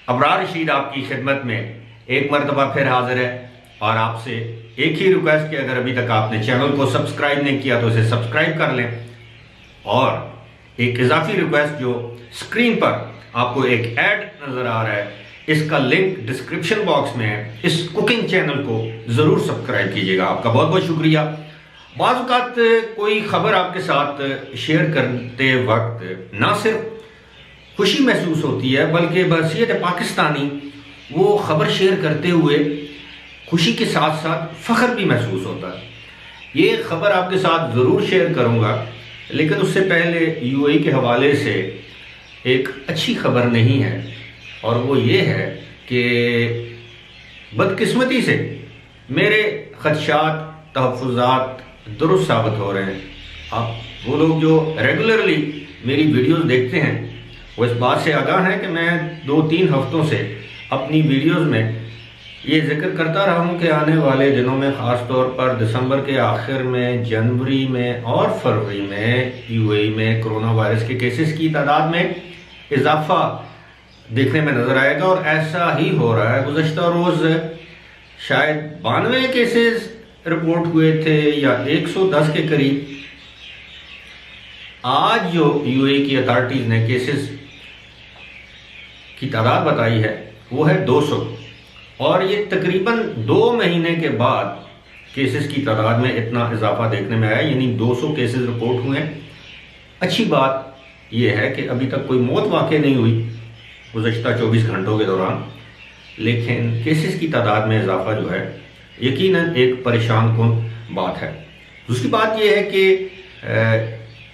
ابرار رشید آپ کی خدمت میں ایک مرتبہ پھر حاضر ہے، اور آپ سے ایک ہی ریکویسٹ کہ اگر ابھی تک آپ نے چینل کو سبسکرائب نہیں کیا تو اسے سبسکرائب کر لیں، اور ایک اضافی ریکویسٹ جو اسکرین پر آپ کو ایک ایڈ نظر آ رہا ہے، اس کا لنک ڈسکرپشن باکس میں ہے، اس کوکنگ چینل کو ضرور سبسکرائب کیجیے گا۔ آپ کا بہت بہت شکریہ۔ بعض اوقات کوئی خبر آپ کے ساتھ شیئر کرتے وقت نہ صرف خوشی محسوس ہوتی ہے بلکہ بحیثیت پاکستانی وہ خبر شیئر کرتے ہوئے خوشی کے ساتھ ساتھ فخر بھی محسوس ہوتا ہے۔ یہ خبر آپ کے ساتھ ضرور شیئر کروں گا، لیکن اس سے پہلے یو اے ای کے حوالے سے ایک اچھی خبر نہیں ہے، اور وہ یہ ہے کہ بدقسمتی سے میرے خدشات تحفظات درست ثابت ہو رہے ہیں۔ آپ وہ لوگ جو ریگولرلی میری ویڈیوز دیکھتے ہیں وہ اس بات سے آگاہ ہیں کہ میں 2-3 ہفتوں سے اپنی ویڈیوز میں یہ ذکر کرتا رہا ہوں کہ آنے والے دنوں میں، خاص طور پر دسمبر کے آخر میں، جنوری میں اور فروری میں یو اے ای میں کرونا وائرس کے کیسز کی تعداد میں اضافہ دیکھنے میں نظر آئے گا، اور ایسا ہی ہو رہا ہے۔ گزشتہ روز شاید 92 کیسز رپورٹ ہوئے تھے یا 110 کے قریب۔ آج جو یو اے ای کی اتھارٹیز نے کیسز کی تعداد بتائی ہے وہ ہے 200، اور یہ تقریباً 2 مہینے کے بعد کیسز کی تعداد میں اتنا اضافہ دیکھنے میں آیا، یعنی 200 کیسز رپورٹ ہوئے ہیں۔ اچھی بات یہ ہے کہ ابھی تک کوئی موت واقع نہیں ہوئی گزشتہ 24 گھنٹوں کے دوران، لیکن کیسز کی تعداد میں اضافہ جو ہے یقیناً ایک پریشان کن بات ہے۔ دوسری بات یہ ہے کہ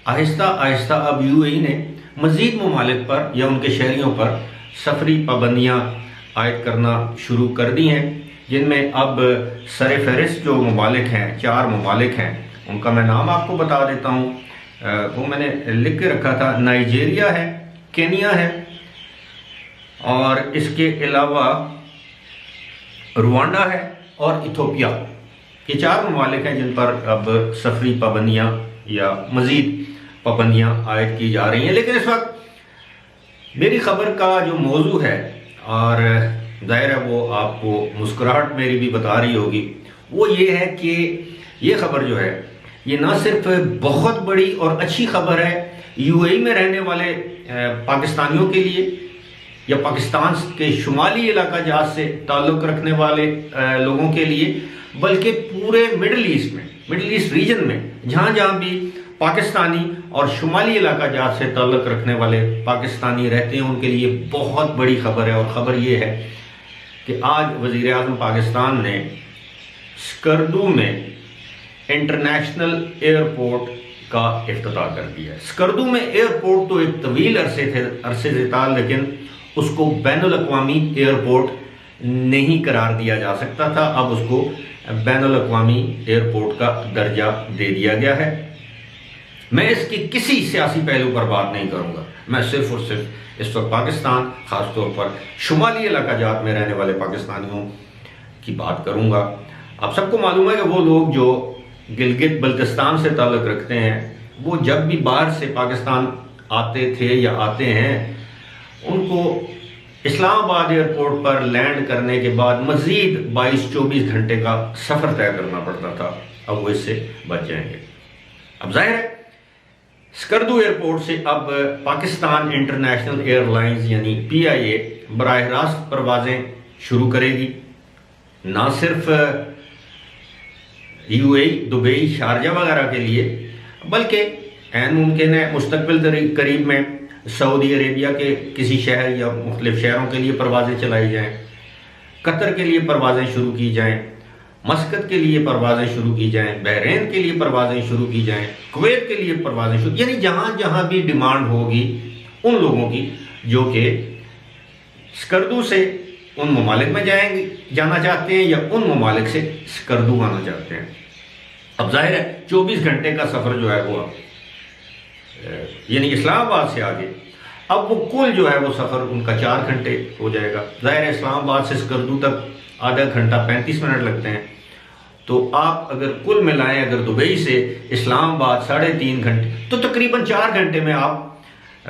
آہستہ آہستہ اب یو اے ای نے مزید ممالک پر یا ان کے شہریوں پر سفری پابندیاں عائد کرنا شروع کر دی ہیں، جن میں اب سر فہرست جو ممالک ہیں، 4 ممالک ہیں، ان کا میں نام آپ کو بتا دیتا ہوں۔ وہ میں نے لکھ کے رکھا تھا، نائجیریا ہے، کینیا ہے، اور اس کے علاوہ روانڈا ہے اور ایتھوپیا۔ یہ 4 ممالک ہیں جن پر اب سفری پابندیاں یا مزید پابندیاں عائد کی جا رہی ہیں۔ لیکن اس وقت میری خبر کا جو موضوع ہے، اور ظاہر ہے وہ آپ کو مسکراہٹ میری بھی بتا رہی ہوگی، وہ یہ ہے کہ یہ خبر جو ہے یہ نہ صرف بہت بڑی اور اچھی خبر ہے یو اے ای میں رہنے والے پاکستانیوں کے لیے یا پاکستان کے شمالی علاقہ جات سے تعلق رکھنے والے لوگوں کے لیے، بلکہ پورے مڈل ایسٹ ریجن میں جہاں جہاں بھی پاکستانی اور شمالی علاقہ جات سے تعلق رکھنے والے پاکستانی رہتے ہیں ان کے لیے بہت بڑی خبر ہے۔ اور خبر یہ ہے کہ آج وزیر اعظم پاکستان نے اسکردو میں انٹرنیشنل ایئرپورٹ کا افتتاح کر دیا ہے۔ اسکردو میں ایئرپورٹ تو ایک طویل عرصے سے تھا، لیکن اس کو بین الاقوامی ایئرپورٹ نہیں قرار دیا جا سکتا تھا، اب اس کو بین الاقوامی ایئرپورٹ کا درجہ دے دیا گیا ہے۔ میں اس کی کسی سیاسی پہلو پر بات نہیں کروں گا، میں صرف اور صرف اس وقت پاکستان، خاص طور پر شمالی علاقہ جات میں رہنے والے پاکستانیوں کی بات کروں گا۔ آپ سب کو معلوم ہے کہ وہ لوگ جو گلگت بلتستان سے تعلق رکھتے ہیں، وہ جب بھی باہر سے پاکستان آتے تھے یا آتے ہیں، ان کو اسلام آباد ایئرپورٹ پر لینڈ کرنے کے بعد مزید 22-24 گھنٹے کا سفر طے کرنا پڑتا تھا۔ اب وہ اس سے بچ جائیں گے۔ اب ظاہر ہے اسکردو ایئرپورٹ سے اب پاکستان انٹرنیشنل ایئر لائنز یعنی PIA براہ راست پروازیں شروع کرے گی، نہ صرف you a E, Dubai, Sharjah وغیرہ کے لیے، بلکہ عین ممکن ہے مستقبل قریب میں سعودی عربیہ کے کسی شہر یا مختلف شہروں کے لیے پروازیں چلائی جائیں، قطر کے لیے پروازیں شروع کی جائیں، مسقط کے لیے پروازیں شروع کی جائیں، بحرین کے لیے پروازیں شروع کی جائیں، کویت کے لیے پروازیں شروع، یعنی جہاں جہاں بھی ڈیمانڈ ہوگی ان لوگوں کی جو کہ اسکردو سے ان ممالک میں جانا چاہتے ہیں یا ان ممالک سے اسکردو آنا چاہتے ہیں۔ اب ظاہر ہے 24 گھنٹے کا سفر جو ہے وہ یعنی اسلام آباد سے آگے اب وہ کل جو ہے وہ سفر ان کا 4 گھنٹے ہو جائے گا۔ ظاہر ہے اسلام آباد سے اسکردو تک آدھا گھنٹہ 35 منٹ لگتے ہیں، تو آپ اگر کل ملائیں، اگر دبئی سے اسلام آباد 3.5 گھنٹے، تو تقریباً 4 گھنٹے میں آپ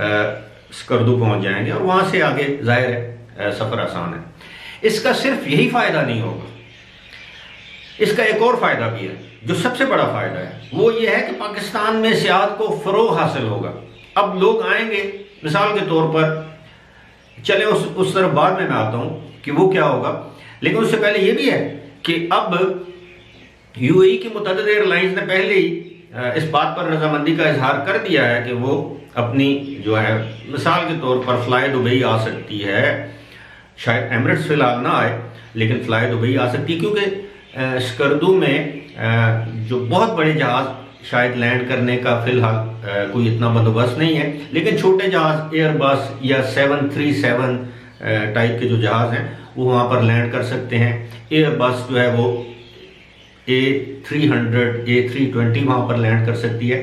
اسکردو پہنچ جائیں گے، اور وہاں سے آگے ظاہر ہے سفر آسان ہے۔ اس کا صرف یہی فائدہ نہیں ہوگا، اس کا ایک اور فائدہ بھی ہے جو سب سے بڑا فائدہ ہے، وہ یہ ہے کہ پاکستان میں سیاحت کو فروغ حاصل ہوگا۔ اب لوگ آئیں گے، مثال کے طور پر چلے اس طرف بعد میں آتا ہوں کہ وہ کیا ہوگا، لیکن اس سے پہلے یہ بھی ہے کہ اب یو اے ای کی متعدد ایئر لائنز نے پہلے ہی اس بات پر رضامندی کا اظہار کر دیا ہے کہ وہ اپنی جو ہے مثال کے طور پر فلائی دبئی آ سکتی ہے، شاید ایمریٹس فی الحال نہ آئے لیکن فلائی دبئی آ سکتی ہے، کیونکہ اسکردو میں جو بہت بڑے جہاز شاید لینڈ کرنے کا فی الحال کوئی اتنا بندوبست نہیں ہے، لیکن چھوٹے جہاز ایئر بس یا 737 ٹائپ کے جو جہاز ہیں وہ وہاں پر لینڈ کر سکتے ہیں۔ ایئر بس جو ہے وہ A300 A320 وہاں پر لینڈ کر سکتی ہے۔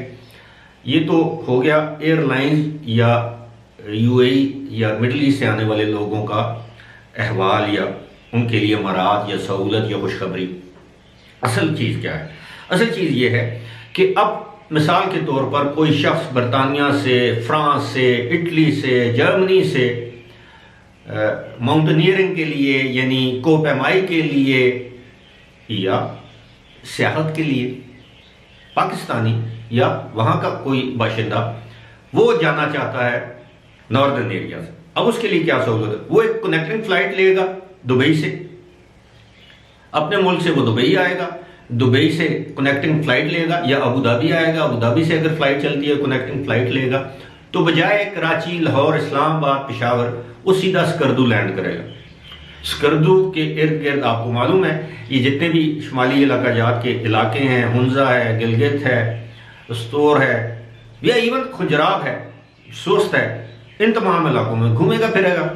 یہ تو ہو گیا ایئر لائنز یا یو اے ای یا مڈل ایسٹ سے آنے والے لوگوں کا احوال یا ان کے لیے مراعات یا سہولت یا خوشخبری۔ اصل چیز کیا ہے؟ اصل چیز یہ ہے کہ اب مثال کے طور پر کوئی شخص برطانیہ سے، فرانس سے، اٹلی سے، جرمنی سے ماؤنٹینئرنگ کے لیے یعنی کوپیمائی کے لیے یا سیاحت کے لیے پاکستانی یا وہاں کا کوئی باشندہ وہ جانا چاہتا ہے ناردرن ایریا سے، اب اس کے لیے کیا سہولت ہے؟ وہ ایک کنیکٹنگ فلائٹ لے گا دبئی سے، اپنے ملک سے وہ دبئی آئے گا، دبئی سے کنیکٹنگ فلائٹ لے گا، یا ابو دھابی آئے گا، ابو دھابی سے اگر فلائٹ چلتی ہے کنیکٹنگ فلائٹ لے گا، تو بجائے کراچی، لاہور، اسلام آباد، پشاور، وہ سیدھا اسکردو لینڈ کرے گا۔ اسکردو کے ارد گرد آپ کو معلوم ہے یہ جتنے بھی شمالی علاقہ جات کے علاقے ہیں، ہنزا ہے، گلگت ہے، استور ہے، یا ایون کھجراب ہے، سوست ہے، ان تمام علاقوں میں گھومے گا پھرے گا۔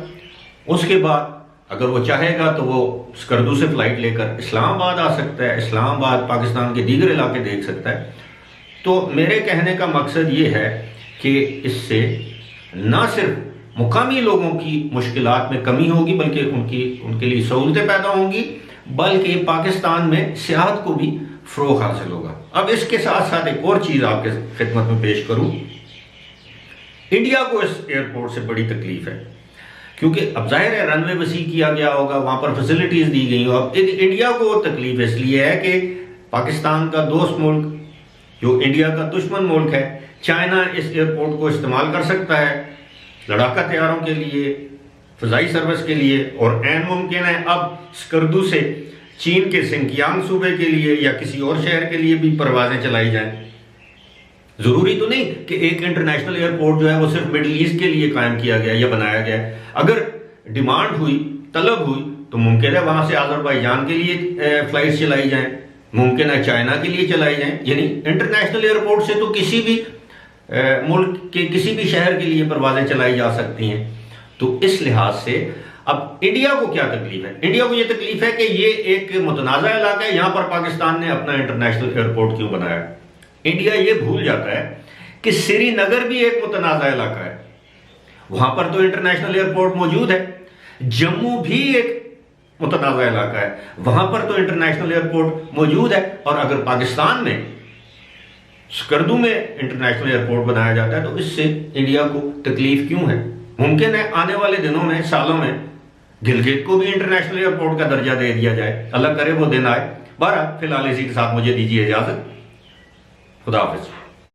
اس کے بعد اگر وہ چاہے گا تو وہ اسکردو سے فلائٹ لے کر اسلام آباد آ سکتا ہے، اسلام آباد پاکستان کے دیگر علاقے دیکھ سکتا ہے۔ تو میرے کہنے کا مقصد یہ ہے کہ اس سے نہ صرف مقامی لوگوں کی مشکلات میں کمی ہوگی بلکہ ان کے لیے سہولتیں پیدا ہوں گی، بلکہ پاکستان میں سیاحت کو بھی فروغ حاصل ہوگا۔ اب اس کے ساتھ ساتھ ایک اور چیز آپ کے خدمت میں پیش کروں، انڈیا کو اس ایئرپورٹ سے بڑی تکلیف ہے، کیونکہ اب ظاہر ہے رن وے وسیع کیا گیا ہوگا، وہاں پر فیسلٹیز دی گئی ہوں۔ اب انڈیا کو تکلیف اس لیے ہے کہ پاکستان کا دوست ملک جو انڈیا کا دشمن ملک ہے، چائنا اس ایئرپورٹ کو استعمال کر سکتا ہے لڑاکا طیاروں کے لیے، فضائی سروس کے لیے، اور عین ممکن ہے اب اسکردو سے چین کے سنکیانگ صوبے کے لیے یا کسی اور شہر کے لیے بھی پروازیں چلائی جائیں۔ ضروری تو نہیں کہ ایک انٹرنیشنل ایئرپورٹ جو ہے وہ صرف مڈل ایسٹ کے لیے قائم کیا گیا یا بنایا گیا ہے۔ اگر ڈیمانڈ ہوئی، طلب ہوئی، تو ممکن ہے وہاں سے آذربائیجان کے لیے فلائٹس چلائی جائیں، ممکن ہے چائنا کے لیے چلائی جائیں، یعنی انٹرنیشنل ایئرپورٹ سے تو کسی بھی ملک کے کسی بھی شہر کے لیے پروازیں چلائی جا سکتی ہیں۔ تو اس لحاظ سے اب انڈیا کو کیا تکلیف ہے؟ انڈیا کو یہ تکلیف ہے کہ یہ ایک متنازع علاقہ ہے، یہاں پر پاکستان نے اپنا انٹرنیشنل ایئرپورٹ کیوں بنایا؟ انڈیا یہ بھول جاتا ہے کہ سری نگر بھی ایک متنازع علاقہ ہے، وہاں پر تو انٹرنیشنل ایئرپورٹ موجود ہے۔ جموں بھی ایک متنازع علاقہ ہے، وہاں پر تو انٹرنیشنل ایئرپورٹ موجود ہے، اور اگر پاکستان میں اسکردو میں انٹرنیشنل ایئرپورٹ بنایا جاتا ہے تو اس سے انڈیا کو تکلیف کیوں ہے؟ ممکن ہے آنے والے دنوں میں، سالوں میں، گلگت کو بھی انٹرنیشنل ایئرپورٹ کا درجہ دے دیا جائے، اللہ کرے وہ دن آئے۔ بہرحال فی الحال اسی کے ساتھ مجھے دیجیے اجازت، خدا حافظ۔